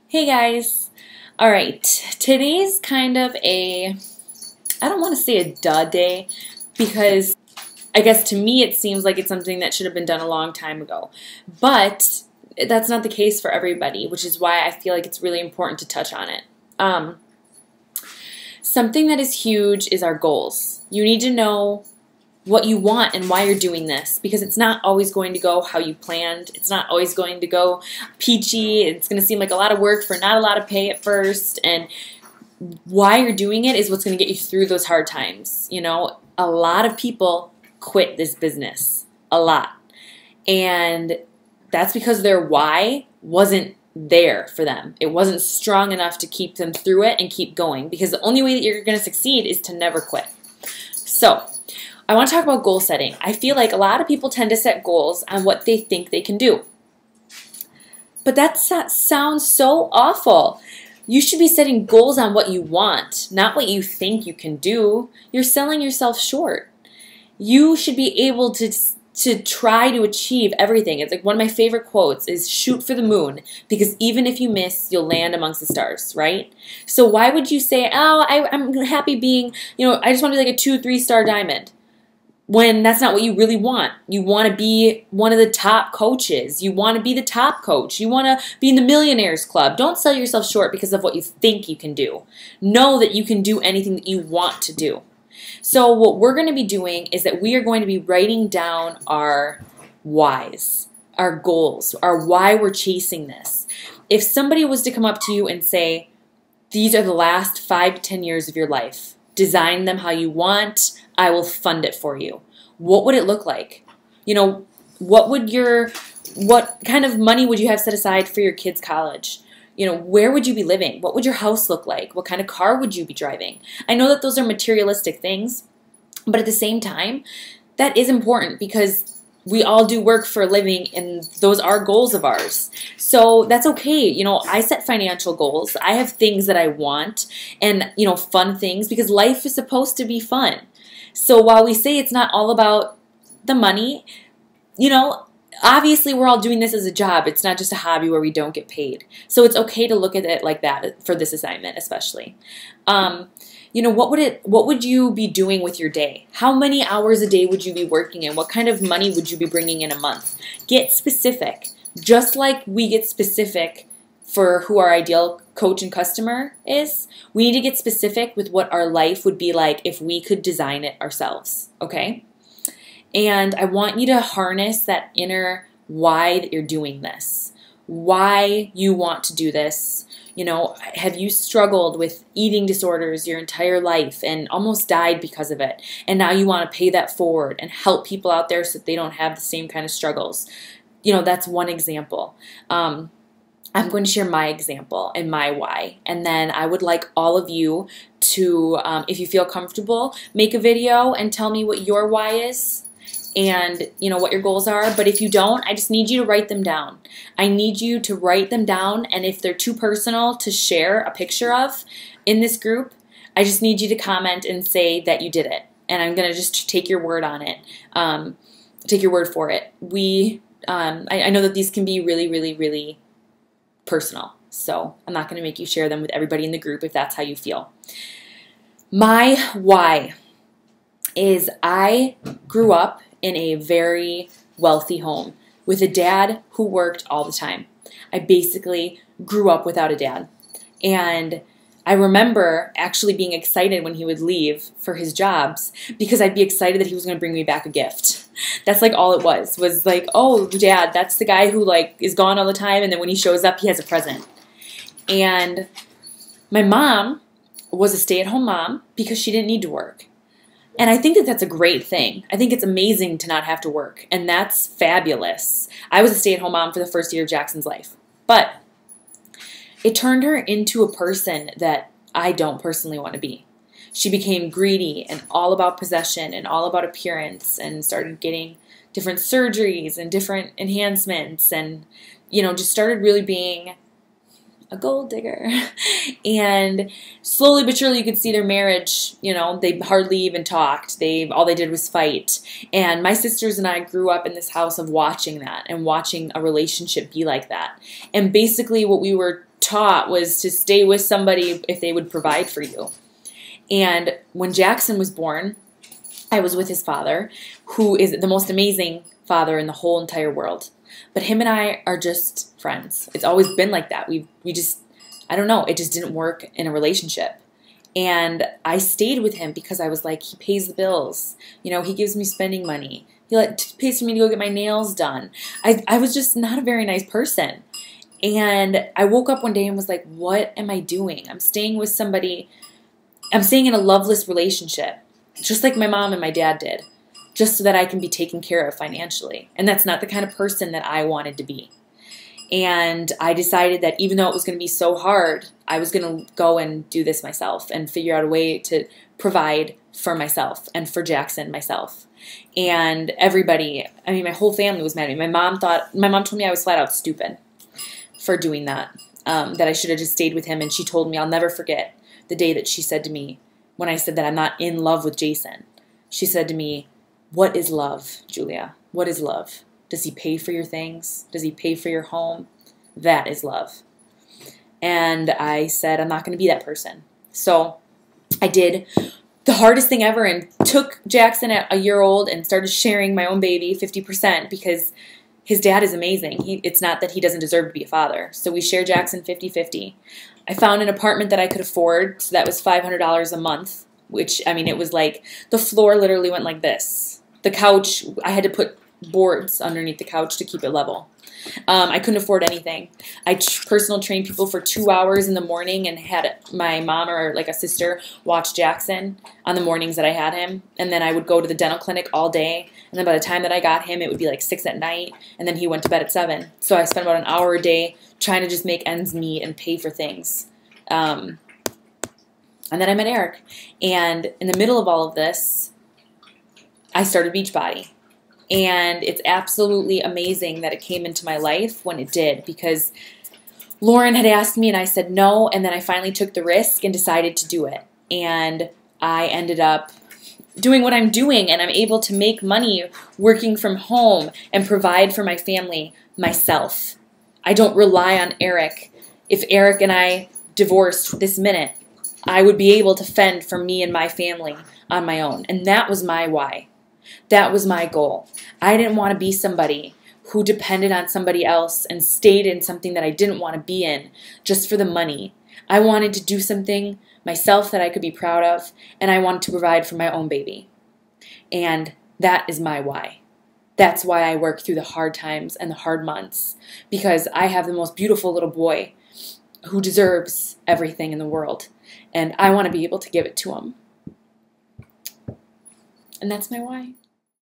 Hey guys. All right. Today's kind of I don't want to say a duh day because I guess to me it seems like it's something that should have been done a long time ago. But that's not the case for everybody, which is why I feel like it's really important to touch on it. Um, Something that is huge is our goals. You need to know what you want and why you're doing this, because it's not always going to go how you planned. It's not always going to go peachy. It's going to seem like a lot of work for not a lot of pay at first, and why you're doing it is what's going to get you through those hard times. You know, a lot of people quit this business, a lot, and that's because their why wasn't there for them. It wasn't strong enough to keep them through it and keep going, because the only way that you're going to succeed is to never quit. So I want to talk about goal setting. I feel like a lot of people tend to set goals on what they think they can do. But that sounds so awful. You should be setting goals on what you want, not what you think you can do. You're selling yourself short. You should be able to try to achieve everything. It's like one of my favorite quotes is shoot for the moon, because even if you miss, you'll land amongst the stars, right? So why would you say, oh, I'm happy being, I just want to be like a 2-3 star diamond, when that's not what you really want? You want to be one of the top coaches. You want to be the top coach. You want to be in the Millionaires Club. Don't sell yourself short because of what you think you can do. Know that you can do anything that you want to do. So what we're going to be doing is that we are going to be writing down our whys, our goals, our why we're chasing this. If somebody was to come up to you and say, these are the last 5 to 10 years of your life, design them how you want, I will fund it for you, what would it look like? What kind of money would you have set aside for your kids' college? Where would you be living? What would your house look like? What kind of car would you be driving? I know that those are materialistic things, but at the same time, that is important, because we all do work for a living, and those are goals of ours. So that's okay. I set financial goals. I have things that I want, and, fun things, because life is supposed to be fun. So while we say it's not all about the money, obviously we're all doing this as a job. It's not just a hobby where we don't get paid. So it's okay to look at it like that for this assignment, especially. What would you be doing with your day? How many hours a day would you be working in? What kind of money would you be bringing in a month? Get specific. Just like we get specific for who our ideal coach and customer is, we need to get specific with what our life would be like if we could design it ourselves, okay? And I want you to harness that inner why that you're doing this, why you want to do this. Have you struggled with eating disorders your entire life and almost died because of it? And now you want to pay that forward and help people out there so that they don't have the same kind of struggles. That's one example. I'm going to share my example and my why. And then I would like all of you to, if you feel comfortable, make a video and tell me what your why is and what your goals are. But if you don't, I just need you to write them down. I need you to write them down, and if they're too personal to share a picture of in this group, I just need you to comment and say that you did it. And I'm going to just take your word on it, take your word for it. I know that these can be really, really, really personal, so I'm not going to make you share them with everybody in the group if that's how you feel. My why is I grew up in a very wealthy home with a dad who worked all the time. I basically grew up without a dad. And I remember actually being excited when he would leave for his jobs, because I'd be excited that he was going to bring me back a gift. That's like all it was like, oh, dad, that's the guy who is gone all the time, and then when he shows up, he has a present. And my mom was a stay-at-home mom because she didn't need to work. And I think that that's a great thing. I think it's amazing to not have to work, and that's fabulous. I was a stay-at-home mom for the first year of Jackson's life. But it turned her into a person that I don't personally want to be. She became greedy and all about possession and all about appearance, and started getting different surgeries and different enhancements, and, just started really being a gold digger. And slowly but surely you could see their marriage, they hardly even talked. All they did was fight. And my sisters and I grew up in this house of watching that and watching a relationship be like that. And basically what we were taught was to stay with somebody if they would provide for you. And when Jackson was born, I was with his father, who is the most amazing father in the whole entire world. But him and I are just friends. It's always been like that. We just, I don't know, it just didn't work in a relationship. And I stayed with him because I was like, he pays the bills. You know, he gives me spending money. He pays for me to go get my nails done. I was just not a very nice person. And I woke up one day and was like, what am I doing? I'm staying with somebody. I'm staying in a loveless relationship, just like my mom and my dad did, just so that I can be taken care of financially. And that's not the kind of person that I wanted to be. And I decided that even though it was going to be so hard, I was going to go and do this myself and figure out a way to provide for myself and for Jackson myself. And everybody, I mean, my whole family was mad at me. My mom told me I was flat out stupid for doing that, that I should have just stayed with him. And she told me, I'll never forget the day that she said to me, when I said that I'm not in love with Jason, she said to me, what is love, Julia? What is love? Does he pay for your things? Does he pay for your home? That is love. And I said, I'm not going to be that person. So I did the hardest thing ever and took Jackson at a year old and started sharing my own baby 50% because his dad is amazing. It's not that he doesn't deserve to be a father. So we share Jackson 50-50. I found an apartment that I could afford, so that was $500 a month, which, I mean, it was like the floor literally went like this. The couch, I had to put boards underneath the couch to keep it level. I couldn't afford anything. I personal trained people for 2 hours in the morning and had my mom or like a sister watch Jackson on the mornings that I had him. And then I would go to the dental clinic all day. And then by the time that I got him, it would be like 6 at night. And then he went to bed at 7. So I spent about an hour a day trying to just make ends meet and pay for things. And then I met Eric. And in the middle of all of this, I started Beachbody. And it's absolutely amazing that it came into my life when it did, because Lauren had asked me and I said no, and then I finally took the risk and decided to do it. And I ended up doing what I'm doing, and I'm able to make money working from home and provide for my family myself. I don't rely on Eric. If Eric and I divorced this minute, I would be able to fend for me and my family on my own. And that was my why. That was my goal. I didn't want to be somebody who depended on somebody else and stayed in something that I didn't want to be in just for the money. I wanted to do something myself that I could be proud of, and I wanted to provide for my own baby. And that is my why. That's why I work through the hard times and the hard months, because I have the most beautiful little boy who deserves everything in the world, and I want to be able to give it to him. And that's my why.